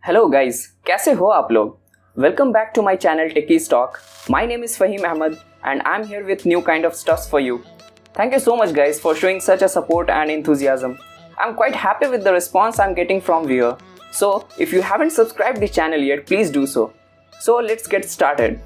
Hello guys, कैसे हो आप लोग? Welcome back to my channel Techies Talk. My name is Faheem Ahmed and I'm here with new kind of stuff for you. Thank you so much guys for showing such a support and enthusiasm. I'm quite happy with the response I'm getting from viewer. So if you haven't subscribed the channel yet, please do so. So let's get started.